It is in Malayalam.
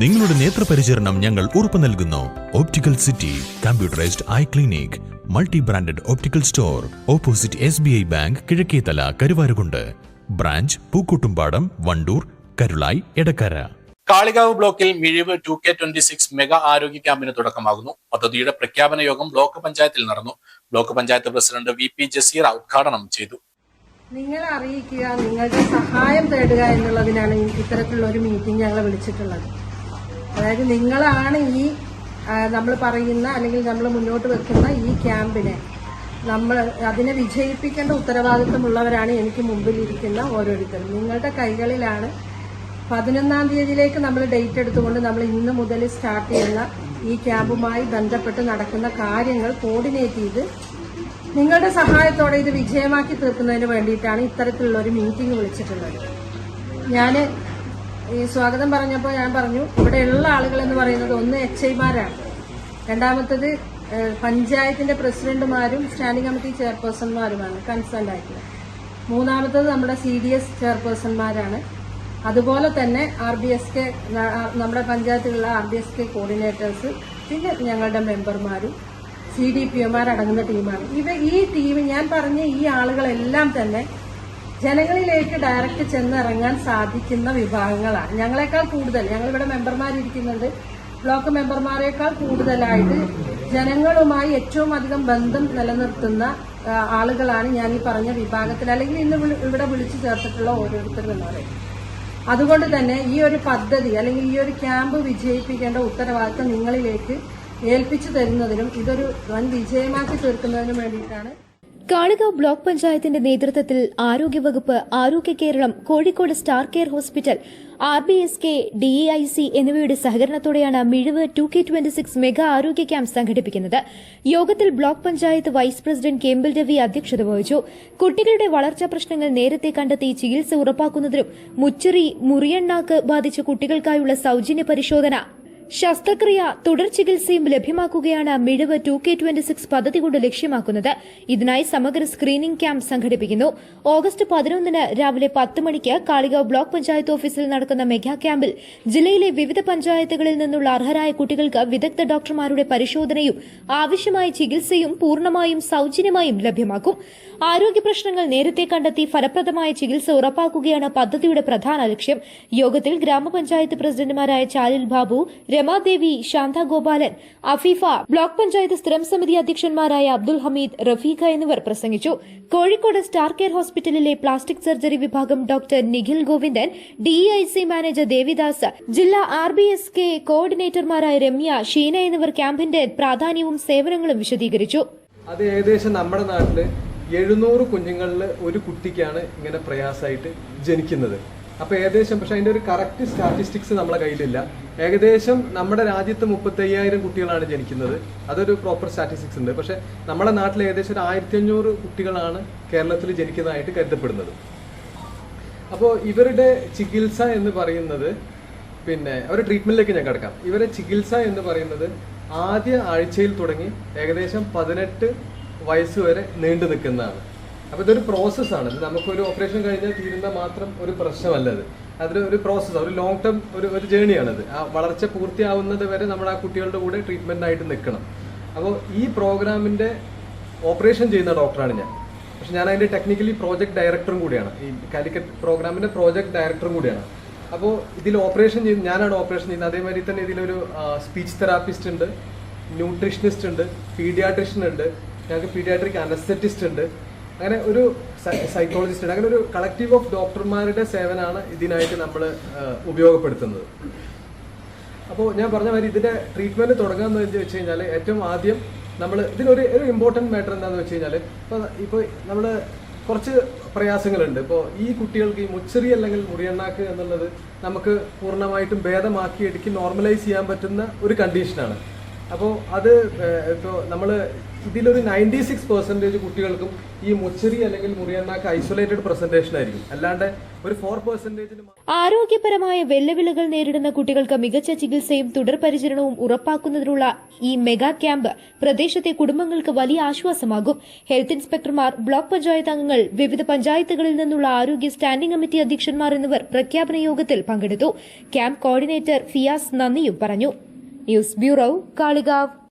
നിങ്ങളുടെ നേത്രപരിചരണം ഞങ്ങൾ ഉറപ്പു നൽകുന്നു. Optical city computerised eye clinic, multi branded optical store, opposite SBI bank, Kizhakkethala, Karuvarakundu. Branch Pookkottumpadam, Wandoor, Karulai, Edakkara. Kalikavu ബ്ലോക്കിൽ മിഴിവ് 2K26 മെഗാ ആരോഗ്യ ക്യാമ്പിന് തുടക്കമാകുന്നു. പദ്ധതിയുടെ പ്രഖ്യാപന യോഗം ബ്ലോക്ക് പഞ്ചായത്തിൽ നടന്നു. Block panchayat president VP Jaseera ഉദ്ഘാടനം ചെയ്തു. നിങ്ങളെ അറിയിക്കുക, നിങ്ങളുടെ സഹായം തേടുക എന്നുള്ളതിനാണ് ഇത്തരത്തിലുള്ള ഒരു മീറ്റിംഗ് ഞങ്ങൾ വിളിച്ചിട്ടുള്ളത്. അതായത് നിങ്ങളാണ് ഈ നമ്മൾ പറയുന്ന അല്ലെങ്കിൽ നമ്മൾ മുന്നോട്ട് വെക്കുന്ന ഈ ക്യാമ്പിനെ അതിനെ വിജയിപ്പിക്കേണ്ട ഉത്തരവാദിത്വമുള്ളവരാണ് എനിക്ക് മുമ്പിലിരിക്കുന്ന ഓരോരുത്തരും. നിങ്ങളുടെ കൈകളിലാണ്. 11-ാം തീയതിയിലേക്ക് നമ്മൾ ഡേറ്റ് എടുത്തുകൊണ്ട് നമ്മൾ ഇന്ന് മുതൽ സ്റ്റാർട്ട് ചെയ്യുന്ന ഈ ക്യാമ്പുമായി ബന്ധപ്പെട്ട് നടക്കുന്ന കാര്യങ്ങൾ കോർഡിനേറ്റ് ചെയ്ത് നിങ്ങളുടെ സഹായത്തോടെ ഇത് വിജയമാക്കി തീർക്കുന്നതിന് വേണ്ടിയിട്ടാണ് ഇത്തരത്തിലുള്ള ഒരു മീറ്റിംഗ് വിളിച്ചിട്ടുള്ളത്. ഞാൻ ഈ സ്വാഗതം പറഞ്ഞപ്പോൾ ഞാൻ പറഞ്ഞു, ഇവിടെയുള്ള ആളുകൾ എന്ന് പറയുന്നത് ഒന്ന് HIമാരാണ്, രണ്ടാമത്തത് പഞ്ചായത്തിന്റെ പ്രസിഡന്റുമാരും സ്റ്റാൻഡിംഗ് കമ്മിറ്റി ചെയർപേഴ്സൺമാരുമാണ് കൺസേൺഡ് ആയിട്ടുള്ളത്, മൂന്നാമത്തത് നമ്മുടെ CDS ചെയർപേഴ്സൺമാരാണ്, അതുപോലെ തന്നെ RBSK നമ്മുടെ പഞ്ചായത്തിലുള്ള RBSK കോർഡിനേറ്റേഴ്സ്, പിന്നെ ഞങ്ങളുടെ മെമ്പർമാരും CDPOമാരടങ്ങുന്ന ടീമാണ്. ഈ ടീം ഞാൻ പറഞ്ഞ ഈ ആളുകളെല്ലാം തന്നെ ജനങ്ങളിലേക്ക് ഡയറക്റ്റ് ചെന്നിറങ്ങാൻ സാധിക്കുന്ന വിഭാഗങ്ങളാണ്. ഞങ്ങളെക്കാൾ കൂടുതൽ, ഞങ്ങളിവിടെ മെമ്പർമാരിരിക്കുന്നുണ്ട്, ബ്ലോക്ക് മെമ്പർമാരെക്കാൾ കൂടുതലായിട്ട് ജനങ്ങളുമായി ഏറ്റവും അധികം ബന്ധം നിലനിർത്തുന്ന ആളുകളാണ് ഞാൻ ഈ പറഞ്ഞ വിഭാഗത്തിൽ, അല്ലെങ്കിൽ ഇന്ന് ഇവിടെ വിളിച്ചു ചേർത്തിട്ടുള്ള ഓരോരുത്തരും എന്ന് പറയും. അതുകൊണ്ട് തന്നെ ഈ ഒരു പദ്ധതി അല്ലെങ്കിൽ ഈ ഒരു ക്യാമ്പ് വിജയിപ്പിക്കേണ്ട ഉത്തരവാദിത്തം നിങ്ങളിലേക്ക് ഏൽപ്പിച്ചു തരുന്നതിനും ഇതൊരു വൻ വിജയമാക്കി തീർക്കുന്നതിനും വേണ്ടിയിട്ടാണ്. കാളികാവ് ബ്ലോക്ക് പഞ്ചായത്തിന്റെ നേതൃത്വത്തിൽ ആരോഗ്യവകുപ്പ്, Arogya Keralam, Kozhikode star care hospital, RBSK, DEIC എന്നിവയുടെ സഹകരണത്തോടെയാണ് മിഴിവ് 2K26 മെഗാ ആരോഗ്യ ക്യാമ്പ് സംഘടിപ്പിക്കുന്നത്. യോഗത്തിൽ ബ്ലോക്ക് പഞ്ചായത്ത് വൈസ് പ്രസിഡന്റ് കേമ്പിൾ രവി അധ്യക്ഷത വഹിച്ചു. കുട്ടികളുടെ വളർച്ചാ പ്രശ്നങ്ങൾ നേരത്തെ കണ്ടെത്തി ചികിത്സ ഉറപ്പാക്കുന്നതിനും മുച്ചിറി, മുറിയണ്ണാക്ക് ബാധിച്ച കുട്ടികൾക്കായുള്ള സൌജന്യ പരിശോധന, ശസ്ത്രക്രിയ, തുടർ ചികിത്സയും ലഭ്യമാക്കുകയാണ് മിഴിവ് 2K26 പദ്ധതി കൊണ്ട് ലക്ഷ്യമാക്കുന്നത്. ഇതിനായി സമഗ്ര സ്ക്രീനിംഗ് ക്യാമ്പ് സംഘടിപ്പിക്കുന്നു. ഓഗസ്റ്റ് 11-ന് രാവിലെ 10 മണിക്ക് കാളികാവ് ബ്ലോക്ക് പഞ്ചായത്ത് ഓഫീസിൽ നടക്കുന്ന മെഗാ ക്യാമ്പിൽ ജില്ലയിലെ വിവിധ പഞ്ചായത്തുകളിൽ നിന്നുള്ള അർഹരായ കുട്ടികൾക്ക് വിദഗ്ധ ഡോക്ടർമാരുടെ പരിശോധനയും ആവശ്യമായ ചികിത്സയും പൂർണ്ണമായും സൌജന്യമായും ലഭ്യമാക്കും. ആരോഗ്യ പ്രശ്നങ്ങൾ നേരത്തെ കണ്ടെത്തി ഫലപ്രദമായ ചികിത്സ ഉറപ്പാക്കുകയാണ് പദ്ധതിയുടെ പ്രധാന ലക്ഷ്യം. യോഗത്തിൽ ഗ്രാമപഞ്ചായത്ത് പ്രസിഡന്റുമാരായ ചാലിൽ ബാബു, രമാദേവി, ശാന്ത ഗോപാലൻ, അഫീഫ, ബ്ലോക്ക് പഞ്ചായത്ത് സ്ഥിരം സമിതി അധ്യക്ഷന്മാരായ അബ്ദുൽ ഹമീദ്, റഫീഖ എന്നിവർ പ്രസംഗിച്ചു. കോഴിക്കോട് സ്റ്റാർ കെയർ ഹോസ്പിറ്റലിലെ പ്ലാസ്റ്റിക് സർജറി വിഭാഗം doctor Nikhil Govindan, DEIC manager Devidas, ജില്ലാ RBSK കോർഡിനേറ്റർമാരായ രമ്യ, ഷീന എന്നിവർ ക്യാമ്പിന്റെ പ്രാധാന്യവും സേവനങ്ങളും വിശദീകരിച്ചു. അത് ഏകദേശം നമ്മുടെ നാട്ടില് 700 കുഞ്ഞുങ്ങളിൽ ഒരു കുട്ടിക്കാണ് ഇങ്ങനെ പ്രയാസമായിട്ട് ജനിക്കുന്നത്. അപ്പോൾ ഏകദേശം, പക്ഷെ അതിൻ്റെ ഒരു കറക്റ്റ് സ്റ്റാറ്റിസ്റ്റിക്സ് നമ്മളെ കയ്യിലില്ല. ഏകദേശം നമ്മുടെ രാജ്യത്ത് 35,000 കുട്ടികളാണ് ജനിക്കുന്നത്. അതൊരു പ്രോപ്പർ സ്റ്റാറ്റിസ്റ്റിക്സ് ഉണ്ട്. പക്ഷെ നമ്മുടെ നാട്ടിൽ ഏകദേശം 1500 കുട്ടികളാണ് കേരളത്തിൽ ജനിക്കുന്നതായിട്ട് കരുതപ്പെടുന്നത്. അപ്പോൾ ഇവരുടെ ചികിത്സ എന്ന് പറയുന്നത്, പിന്നെ അവരുടെ ട്രീറ്റ്മെന്റിലേക്ക് ഞാൻ കിടക്കാം. ഇവരുടെ ചികിത്സ എന്ന് പറയുന്നത് ആദ്യ ആഴ്ചയിൽ തുടങ്ങി ഏകദേശം 18 വയസ്സ് വരെ നീണ്ടു നിൽക്കുന്നതാണ്. അപ്പോൾ ഇതൊരു പ്രോസസ്സാണ്. ഇത് നമുക്കൊരു ഓപ്പറേഷൻ കഴിഞ്ഞാൽ തീരുന്ന മാത്രം ഒരു പ്രശ്നമല്ല. അതൊരു പ്രോസസ്സാണ്, ഒരു ലോങ് ടേം ഒരു ജേണിയാണത്. ആ വളർച്ച പൂർത്തിയാവുന്നത് വരെ നമ്മൾ ആ കുട്ടികളുടെ കൂടെ ട്രീറ്റ്മെൻറ്റായിട്ട് നിൽക്കണം. അപ്പോൾ ഈ പ്രോഗ്രാമിൻ്റെ ഓപ്പറേഷൻ ചെയ്യുന്ന ഡോക്ടറാണ് ഞാൻ. പക്ഷെ ഞാൻ അതിൻ്റെ ടെക്നിക്കലി പ്രോജക്ട് ഡയറക്ടറും കൂടിയാണ്. ഈ കാലിക്കറ്റ് പ്രോഗ്രാമിൻ്റെ പ്രോജക്ട് ഡയറക്ടറും കൂടിയാണ്. അപ്പോൾ ഇതിൽ ഓപ്പറേഷൻ ചെയ്യുന്ന ഞാനാണ് ഓപ്പറേഷൻ ചെയ്യുന്നത്. അതേമാതിരി തന്നെ ഇതിലൊരു സ്പീച്ച് തെറാപ്പിസ്റ്റ് ഉണ്ട്, ന്യൂട്രീഷനിസ്റ്റ് ഉണ്ട്, പീഡിയാട്രിഷ്യൻ ഉണ്ട്, ഞങ്ങൾക്ക് പീഡിയാട്രിക് അനസ്തെറ്റിസ്റ്റ് ഉണ്ട്, അങ്ങനെ ഒരു സൈക്കോളജിസ്റ്റ് ഉണ്ട്. അങ്ങനെ ഒരു കളക്റ്റീവ് ഓഫ് ഡോക്ടർമാരുടെ സേവനമാണ് ഇതിനായിട്ട് നമ്മൾ ഉപയോഗപ്പെടുത്തുന്നത്. അപ്പോൾ ഞാൻ പറഞ്ഞ മാതിരി ഇതിൻ്റെ ട്രീറ്റ്മെൻറ്റ് തുടങ്ങുകയെന്ന് വെച്ച് കഴിഞ്ഞാൽ ഏറ്റവും ആദ്യം നമ്മൾ ഇതിനൊരു ഇമ്പോർട്ടൻറ്റ് മാറ്റർ എന്താണെന്ന് വെച്ച് കഴിഞ്ഞാൽ, ഇപ്പോൾ നമ്മൾ കുറച്ച് പ്രയാസങ്ങളുണ്ട്. ഇപ്പോൾ ഈ കുട്ടികൾക്ക് ഈ മുച്ചിറി അല്ലെങ്കിൽ മുറിയണ്ണാക്ക് എന്നുള്ളത് നമുക്ക് പൂർണ്ണമായിട്ടും ഭേദമാക്കി എടുക്കി നോർമലൈസ് ചെയ്യാൻ പറ്റുന്ന ഒരു കണ്ടീഷനാണ്. അപ്പോൾ അത് ഇപ്പോൾ നമ്മൾ ഇതിലൊരു 96% കുട്ടികൾക്കും ഈ മുച്ചറി അല്ലെങ്കിൽ മുറിയണ്ണാക്ക് ഐസൊലേറ്റഡ് പ്രസന്റേഷൻ ആയിരിക്കും, അല്ലാണ്ട് ഒരു 4%. ആരോഗ്യപരമായ വെല്ലുവിളികൾ നേരിടുന്ന കുട്ടികൾക്ക് മികച്ച ചികിത്സയും തുടർ പരിചരണവും ഉറപ്പാക്കുന്നതിനുള്ള ഈ മെഗാ ക്യാമ്പ് പ്രദേശത്തെ കുടുംബങ്ങൾക്ക് വലിയ ആശ്വാസമാകും. ഹെൽത്ത് ഇൻസ്പെക്ടർമാർ, ബ്ലോക്ക് പഞ്ചായത്ത് അംഗങ്ങൾ, വിവിധ പഞ്ചായത്തുകളിൽ നിന്നുള്ള ആരോഗ്യ സ്റ്റാൻഡിംഗ് കമ്മിറ്റി അധ്യക്ഷന്മാർ എന്നിവർ പ്രഖ്യാപന യോഗത്തിൽ പങ്കെടുത്തു. ക്യാമ്പ് കോർഡിനേറ്റർ ഫിയാസ് നന്ദിയും പറഞ്ഞു. News bureau, Kalikavu.